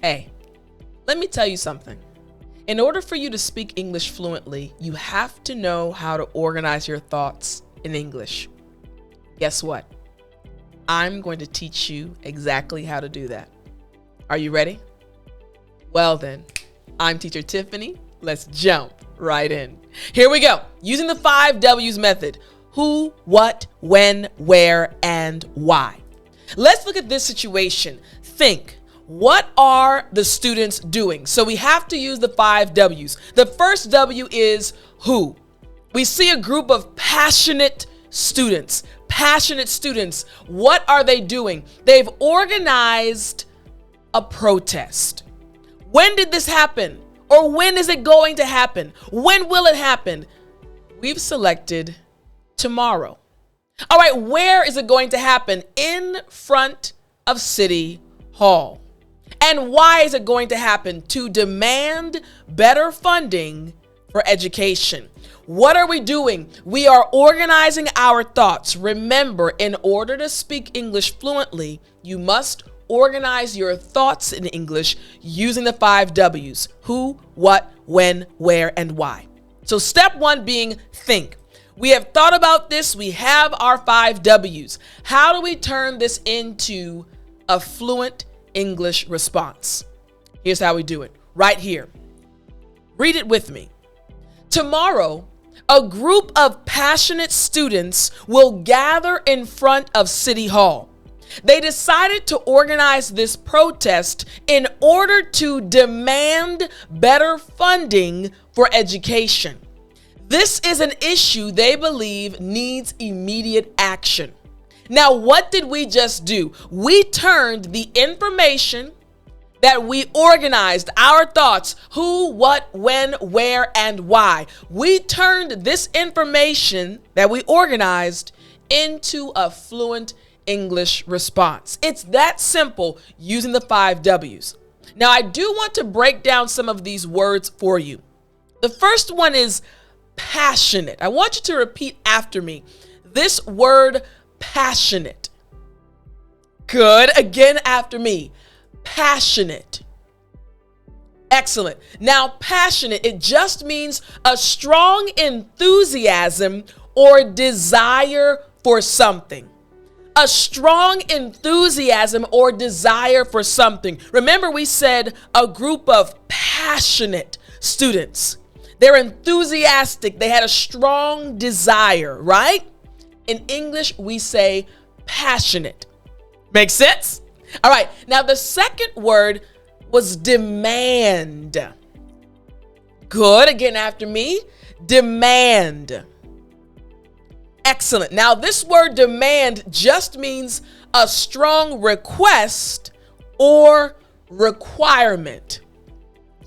Hey, let me tell you something. In order for you to speak English fluently, you have to know how to organize your thoughts in English. Guess what? I'm going to teach you exactly how to do that. Are you ready? Well then, I'm Teacher Tiffany. Let's jump right in. Here we go. Using the 5 W's method. Who, what, when, where, and why. Let's look at this situation. Think. What are the students doing? So we have to use the 5 W's. The first W is who. We see a group of passionate students. Passionate students. What are they doing? They've organized a protest. When did this happen? Or when is it going to happen? When will it happen? We've selected tomorrow. All right, where is it going to happen? In front of City Hall. And why is it going to happen? To demand better funding for education. What are we doing? We are organizing our thoughts. Remember, in order to speak English fluently, you must organize your thoughts in English using the 5 W's. Who, what, when, where, and why. So step 1 being think. We have thought about this. We have our 5 W's. How do we turn this into a fluent English response? Here's how we do it. Right here. Read it with me. Tomorrow, a group of passionate students will gather in front of City Hall. They decided to organize this protest in order to demand better funding for education. This is an issue they believe needs immediate action. Now, what did we just do? We turned the information that we organized, our thoughts, who, what, when, where, and why. We turned this information that we organized into a fluent English response. It's that simple using the 5 W's. Now, I do want to break down some of these words for you. The first one is passionate. I want you to repeat after me. This word passionate. Good. Again after me. Passionate. Excellent. Now, passionate, it just means a strong enthusiasm or desire for something. A strong enthusiasm or desire for something. Remember, we said a group of passionate students. They're enthusiastic. They had a strong desire, right? In English, we say passionate. Make sense? All right. Now, the second word was demand. Good. Again, after me. Demand. Excellent. Now, this word demand just means a strong request or requirement.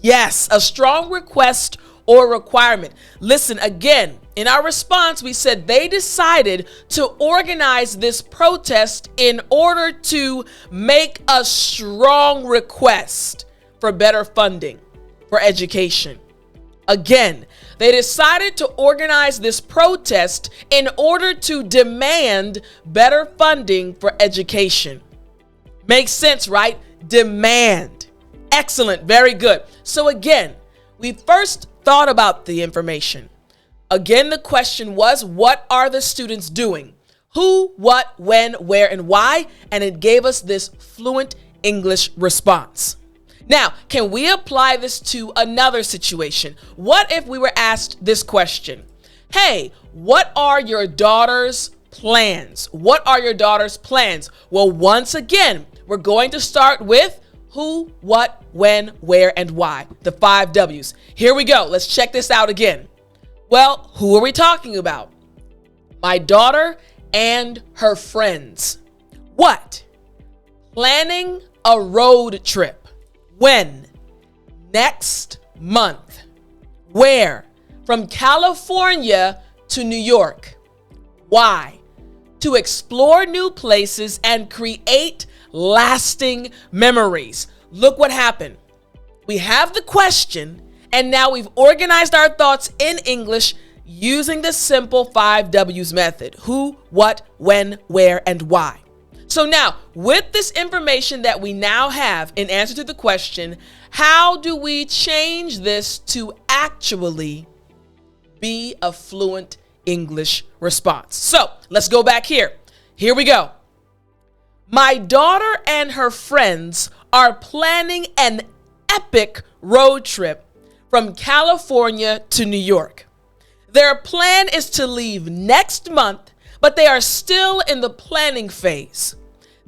Yes, a strong request or requirement. Listen, again, in our response, we said they decided to organize this protest in order to make a strong request for better funding for education. Again, they decided to organize this protest in order to demand better funding for education. Makes sense, right? Demand. Excellent. Very good. So again, we first thought about the information. Again, the question was, what are the students doing? Who, what, when, where, and why? And it gave us this fluent English response. Now, can we apply this to another situation? What if we were asked this question? Hey, what are your daughter's plans? What are your daughter's plans? Well, once again, we're going to start with who, what, when, where, and why. The 5 W's. Here we go. Let's check this out again. Well, who are we talking about? My daughter and her friends. What? Planning a road trip. When? Next month. Where? From California to New York. Why? To explore new places and create lasting memories. Look what happened. We have the question, and now we've organized our thoughts in English using the simple 5 W's method. Who, what, when, where, and why. So now, with this information that we now have in answer to the question, how do we change this to actually be a fluent English response? So let's go back here. Here we go. My daughter and her friends are planning an epic road trip from California to New York. Their plan is to leave next month, but they are still in the planning phase.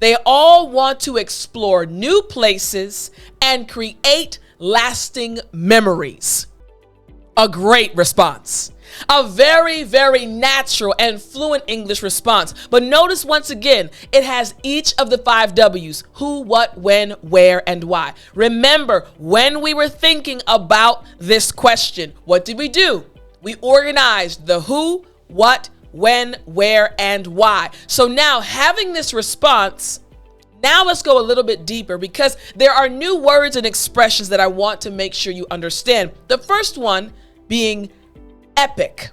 They all want to explore new places and create lasting memories. A great response. A very, very natural and fluent English response. But notice once again, it has each of the 5 W's: who, what, when, where, and why. Remember, when we were thinking about this question, what did we do? We organized the who, what, when, where, and why. So now, having this response, now let's go a little bit deeper, because there are new words and expressions that I want to make sure you understand. The first one being epic.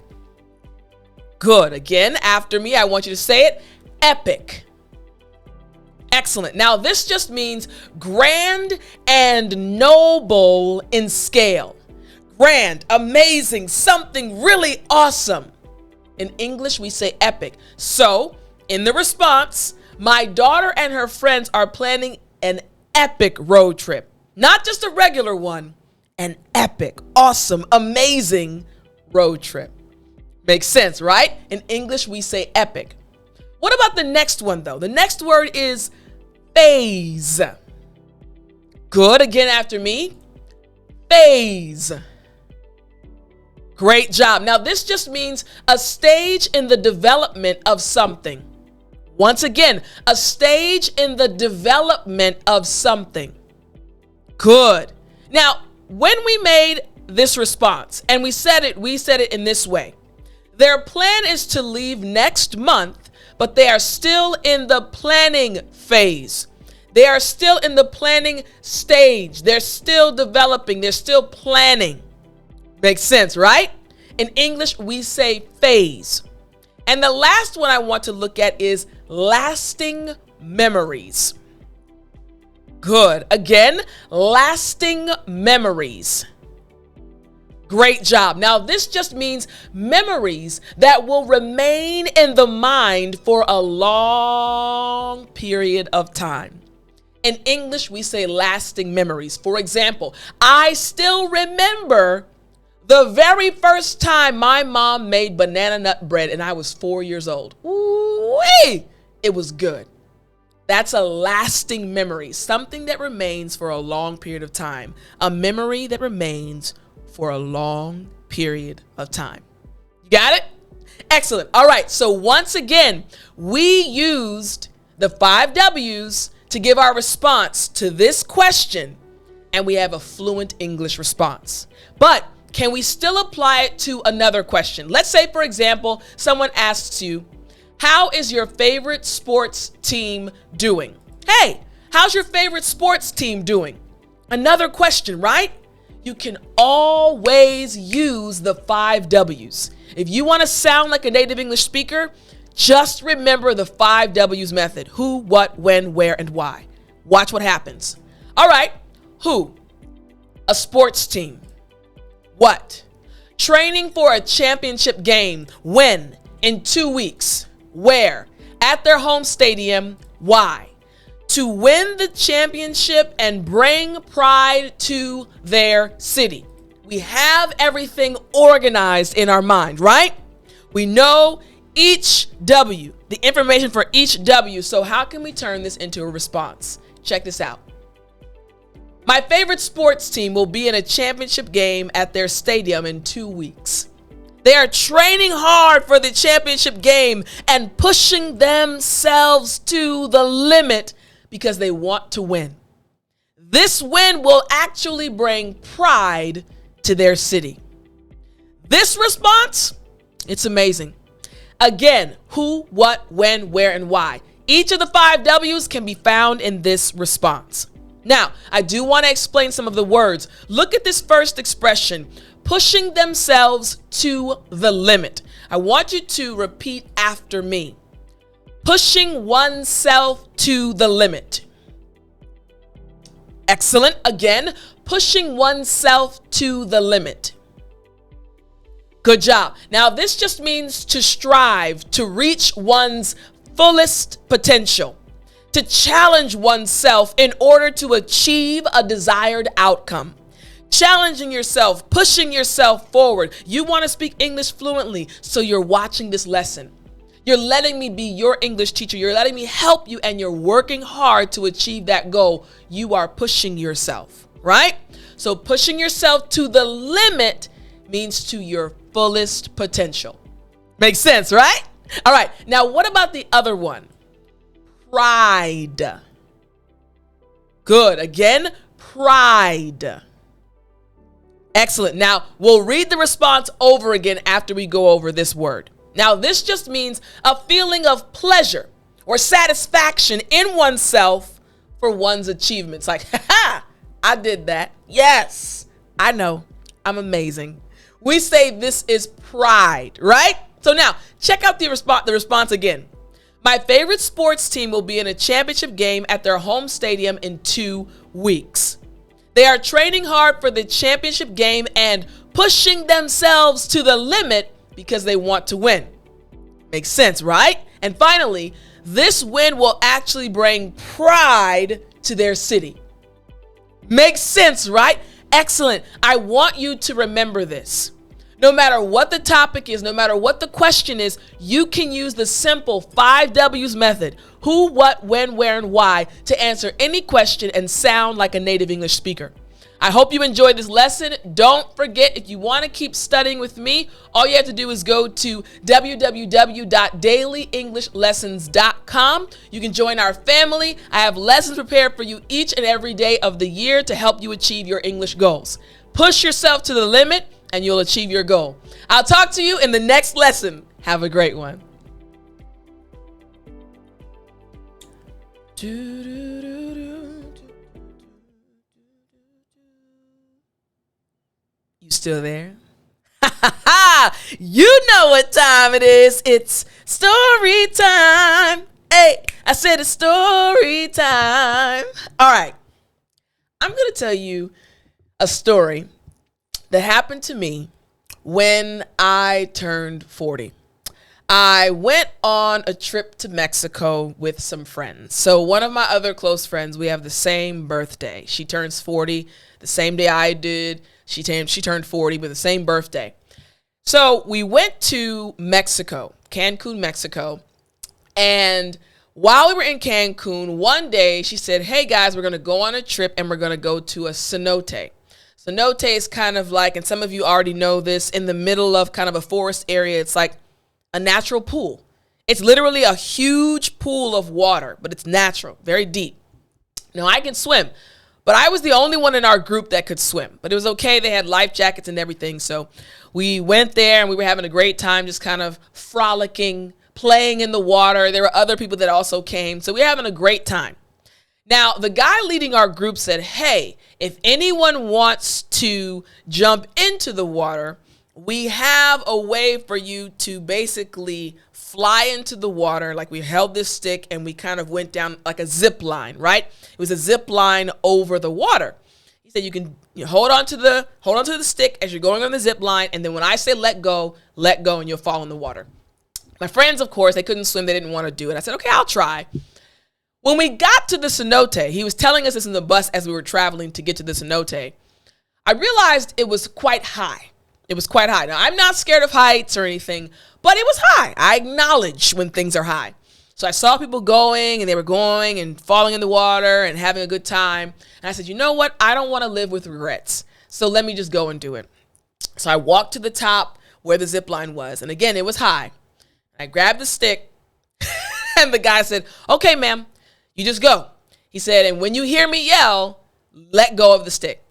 Good. Again, after me, I want you to say it. Epic. Excellent. Now, this just means grand and noble in scale. Grand, amazing, something really awesome. In English, we say epic. So, in the response, my daughter and her friends are planning an epic road trip. Not just a regular one, an epic, awesome, amazing road trip. Makes sense, right? In English, we say epic. What about the next one, though? The next word is phase. Good. Again, after me. Phase. Great job. Now, this just means a stage in the development of something. Once again, a stage in the development of something. Good. Now, when we made this response and we said it in this way. Their plan is to leave next month, but they are still in the planning phase. They are still in the planning stage. They're still developing. They're still planning. Makes sense, right? In English, we say phase. And the last one I want to look at is lasting memories. Good. Again, lasting memories. Great job. Now, this just means memories that will remain in the mind for a long period of time. In English, we say lasting memories. For example, I still remember the very first time my mom made banana nut bread and I was 4 years old. Ooh-wee! It was good. That's a lasting memory, something that remains for a long period of time. A memory that remains for a long period of time. You got it? Excellent. All right. So once again, we used the 5 W's to give our response to this question, and we have a fluent English response. But can we still apply it to another question? Let's say, for example, someone asks you, how is your favorite sports team doing? Hey, how's your favorite sports team doing? Another question, right? You can always use the 5 W's. If you want to sound like a native English speaker, just remember the 5 W's method. Who, what, when, where, and why. Watch what happens. All right. Who? A sports team. What? Training for a championship game. When? In 2 weeks. Where? At their home stadium. Why? To win the championship and bring pride to their city. We have everything organized in our mind, right? We know each W, the information for each W. So how can we turn this into a response? Check this out. My favorite sports team will be in a championship game at their stadium in 2 weeks. They are training hard for the championship game and pushing themselves to the limit because they want to win. This win will actually bring pride to their city. This response, it's amazing. Again, who, what, when, where, and why. Each of the 5 W's can be found in this response. Now, I do want to explain some of the words. Look at this first expression, pushing themselves to the limit. I want you to repeat after me. pushing oneself to the limit. Excellent. Again, pushing oneself to the limit. Good job. Now, this just means to strive to reach one's fullest potential, to challenge oneself in order to achieve a desired outcome. Challenging yourself, pushing yourself forward. You want to speak English fluently, so you're watching this lesson. You're letting me be your English teacher. You're letting me help you, and you're working hard to achieve that goal. You are pushing yourself, right? So pushing yourself to the limit means to your fullest potential. Makes sense, right? All right. Now, what about the other one? Pride. Good. Again, pride. Excellent. Now, we'll read the response over again after we go over this word. Now, this just means a feeling of pleasure or satisfaction in oneself for one's achievements. Like, ha, I did that. Yes, I know. I'm amazing. We say this is pride, right? So now, check out the response again. My favorite sports team will be in a championship game at their home stadium in 2 weeks. They are training hard for the championship game and pushing themselves to the limit because they want to win. Makes sense, right? And finally, this win will actually bring pride to their city. Makes sense, right? Excellent. I want you to remember this. No matter what the topic is, no matter what the question is, you can use the simple 5 W's method: who, what, when, where, and why, to answer any question and sound like a native English speaker. I hope you enjoyed this lesson. Don't forget, if you want to keep studying with me, all you have to do is go to www.dailyenglishLessons.com. You can join our family. I have lessons prepared for you each and every day of the year to help you achieve your English goals. Push yourself to the limit and you'll achieve your goal. I'll talk to you in the next lesson. Have a great one. You still there? You know what time it is. It's story time. Hey, I said it's story time. All right. I'm going to tell you a story that happened to me when I turned 40. I went on a trip to Mexico with some friends. So one of my other close friends, we have the same birthday. She turns 40 the same day I did. She turned 40 with the same birthday. So we went to Mexico, Cancun, Mexico. And while we were in Cancun, one day she said, hey guys, we're going to go on a trip and we're going to go to a cenote. Cenote is kind of like, and some of you already know this, in the middle of kind of a forest area. It's like a natural pool. It's literally a huge pool of water, but it's natural, very deep. Now I can swim, but I was the only one in our group that could swim. But it was okay. They had life jackets and everything. So we went there and we were having a great time, just kind of frolicking, playing in the water. There were other people that also came. So we were having a great time. Now, the guy leading our group said, hey, if anyone wants to jump into the water, we have a way for you to basically fly into the water. Like, we held this stick and we kind of went down like a zip line, right? It was a zip line over the water. He said you can hold on to the stick as you're going on the zip line, and then when I say let go, and you'll fall in the water. My friends, of course, they couldn't swim. They didn't want to do it. I said, okay, I'll try. When we got to the cenote, he was telling us this in the bus as we were traveling to get to the cenote. I realized it was quite high. It was quite high. Now, I'm not scared of heights or anything, but it was high. I acknowledge when things are high. So I saw people going, and they were going and falling in the water and having a good time. And I said, you know what? I don't want to live with regrets. So let me just go and do it. So I walked to the top where the zip line was. And again, it was high. I grabbed the stick, and the guy said, okay, ma'am, you just go. He said, and when you hear me yell, let go of the stick.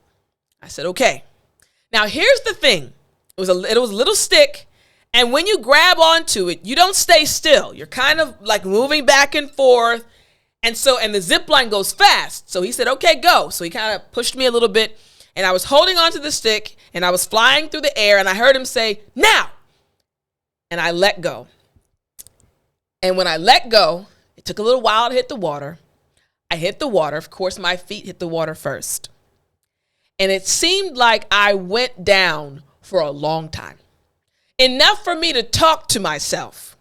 I said, okay. Now, here's the thing. It was a little stick, and when you grab onto it, you don't stay still. You're kind of like moving back and forth, and the zip line goes fast. So he said, okay, go. So he kind of pushed me a little bit, and I was holding onto the stick, and I was flying through the air, and I heard him say, now, and I let go. And when I let go, it took a little while to hit the water. I hit the water. Of course, my feet hit the water first. And it seemed like I went down for a long time. Enough for me to talk to myself.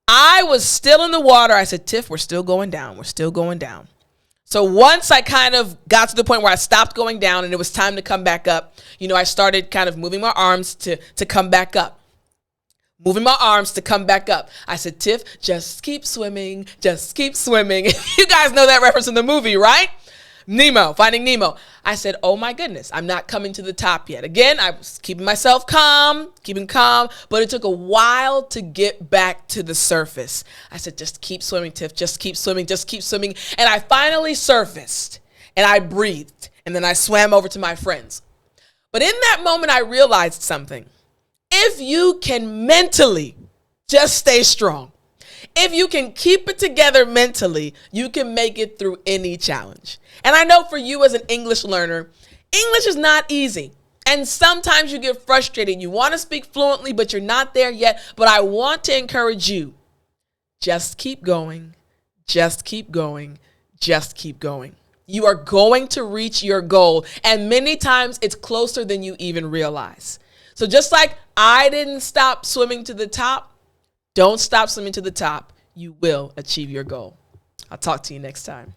I was still in the water. I said, Tiff, we're still going down. We're still going down. So once I kind of got to the point where I stopped going down and it was time to come back up, I started kind of moving my arms to come back up. Moving my arms to come back up. I said, Tiff, just keep swimming. Just keep swimming. You guys know that reference in the movie, right? Nemo, Finding Nemo. I said, oh my goodness, I'm not coming to the top yet. Again, I was keeping myself keeping calm, but it took a while to get back to the surface. I said, just keep swimming, Tiff, just keep swimming, just keep swimming. And I finally surfaced and I breathed and then I swam over to my friends. But in that moment, I realized something. If you can mentally just stay strong, if you can keep it together mentally, you can make it through any challenge. And I know for you as an English learner, English is not easy. And sometimes you get frustrated. You want to speak fluently, but you're not there yet. But I want to encourage you, just keep going, just keep going, just keep going. You are going to reach your goal. And many times it's closer than you even realize. So just like I didn't stop swimming to the top, don't stop swimming to the top. You will achieve your goal. I'll talk to you next time.